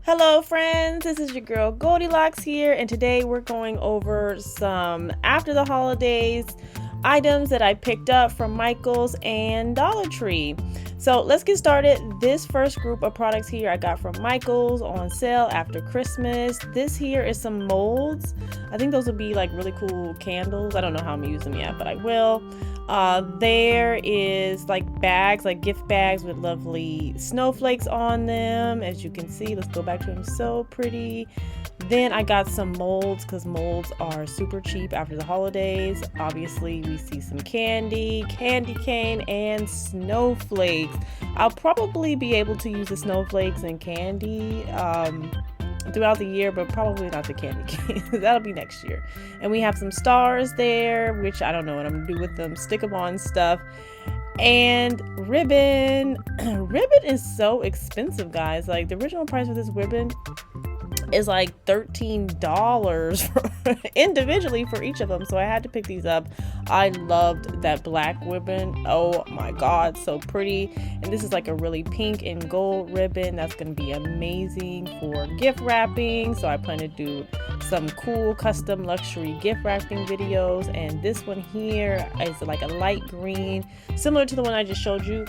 Hello friends, this is your girl Goldilocks here, and today we're going over some after the holidays items that I picked up from Michael's and Dollar Tree. So let's get started. This first group of products here I got from Michael's on sale after Christmas. This here is some molds. I think those would be like really cool candles. I don't know how I'm gonna use them yet, but I will. There is like bags, like gift bags with lovely snowflakes on them. As you can see, let's go back to them. So pretty. Then I got some molds because molds are super cheap after the holidays. Obviously, we see some candy cane, and snowflakes. I'll probably be able to use the snowflakes and candy throughout the year, but probably not the candy cane. That'll be next year. And we have some stars there, which I don't know what I'm gonna do with them. Stick them on stuff. And ribbon. Ribbon is so expensive, guys. Like the original price for this ribbon is like $13 individually for each of them, so I had to pick these up. I loved that black ribbon. Oh my god, so pretty. And this is like a really pink and gold ribbon that's going to be amazing for gift wrapping, so I plan to do some cool custom luxury gift wrapping videos. And this one here is like a light green, similar to the one I just showed you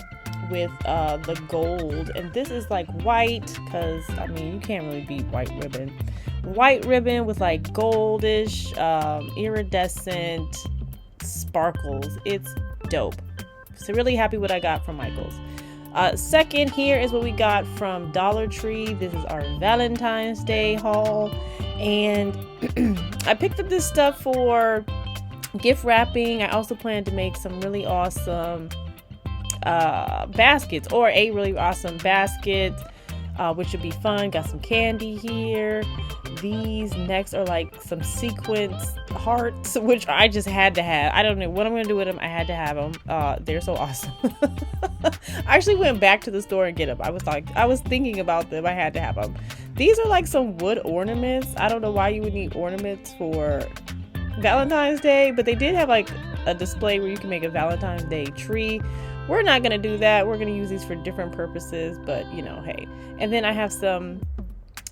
with the gold, and this is like white because I mean you can't really beat white ribbon with like goldish iridescent sparkles. It's dope. So really happy what I got from Michael's. Second here is what we got from Dollar Tree. This is our Valentine's Day haul, and I picked up this stuff for gift wrapping. I also plan to make some really awesome baskets, or a really awesome basket, which should be fun. Got some candy here. These next are like some sequence hearts, which I just had to have. I don't know what I'm gonna do with them. I had to have them. They're so awesome. I actually went back to the store and get them. I was thinking about them. I had to have them. These are like some wood ornaments. I don't know why you would need ornaments for Valentine's Day, but they did have like a display where you can make a Valentine's Day tree. We're not going to do that. We're going to use these for different purposes, but you know, hey. And then I have some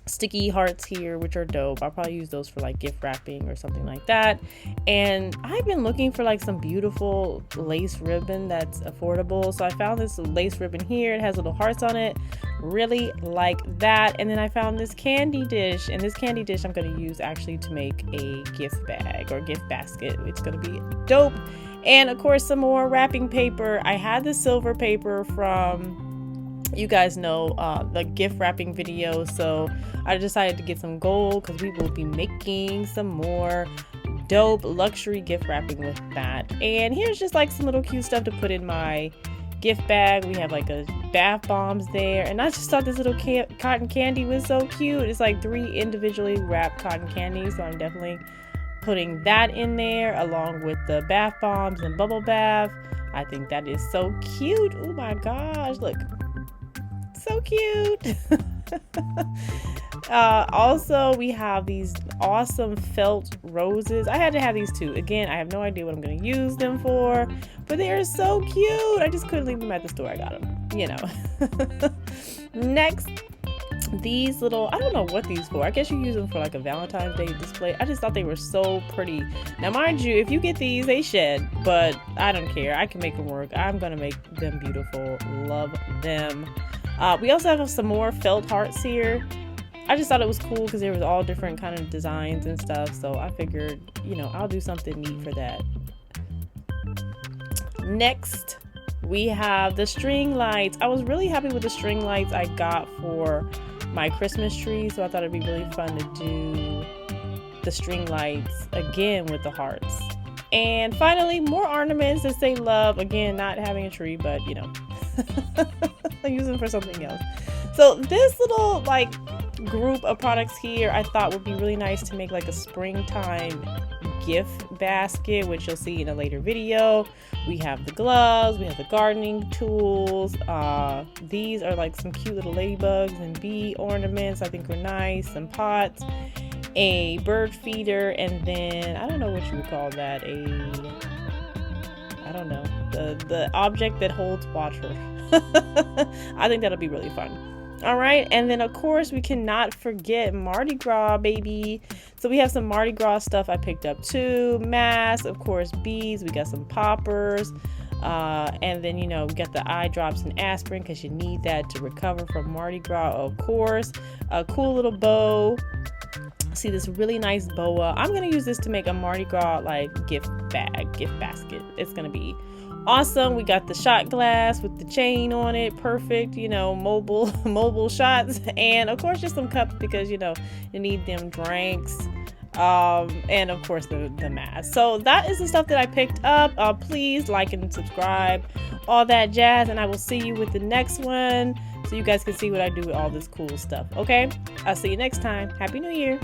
sticky hearts here, which are dope. I'll probably use those for like gift wrapping or something like that. And I've been looking for like some beautiful lace ribbon that's affordable. So I found this lace ribbon here. It has little hearts on it. Really like that. And then I found this candy dish, and this candy dish I'm going to use actually to make a gift bag or gift basket. It's going to be dope. And of course, some more wrapping paper. I had the silver paper from, you guys know, the gift wrapping video. So I decided to get some gold because we will be making some more dope luxury gift wrapping with that. And here's just like some little cute stuff to put in my gift bag. We have like a bath bombs there. And I just thought this little cotton candy was so cute. It's like 3 individually wrapped cotton candies. So I'm definitely putting that in there along with the bath bombs and bubble bath. I think that is so cute. Oh my gosh, look, so cute. Also, we have these awesome felt roses. I had to have these too. Again, I have no idea what I'm going to use them for, but they are so cute. I just couldn't leave them at the store. I got them, you know. Next, these little, I don't know what these for. I guess you use them for like a Valentine's Day display. I just thought they were so pretty. Now mind you, if you get these, they shed, but I don't care. I can make them work. I'm gonna make them beautiful. Love them. We also have some more felt hearts here. I just thought it was cool because there was all different kind of designs and stuff, so I figured, you know, I'll do something neat for that. Next, we have the string lights. I was really happy with the string lights I got for my Christmas tree, so I thought it'd be really fun to do the string lights again with the hearts. And finally, more ornaments that say love. Again, not having a tree, but you know, I use them for something else. So this little like group of products here I thought would be really nice to make like a springtime gift basket, which you'll see in a later video. We have the gloves, we have the gardening tools. These are like some cute little ladybugs and bee ornaments I think are nice. Some pots, a bird feeder, and then I don't know what you would call that, I don't know, the object that holds water. I think that'll be really fun. All right, and then of course we cannot forget Mardi Gras, baby. So we have some Mardi Gras stuff I picked up too. Masks, of course, beads. We got some poppers. And then, you know, we got the eye drops and aspirin because you need that to recover from Mardi Gras, of course. A cool little bow. See this really nice boa. I'm gonna use this to make a Mardi Gras like gift basket. It's gonna be awesome. We got the shot glass with the chain on it, perfect, you know, mobile shots, and of course just some cups because you know you need them drinks, and of course the mask. So that is the stuff that I picked up. Please like and subscribe, all that jazz, and I will see you with the next one so you guys can see what I do with all this cool stuff. Okay, I'll see you next time. Happy New Year.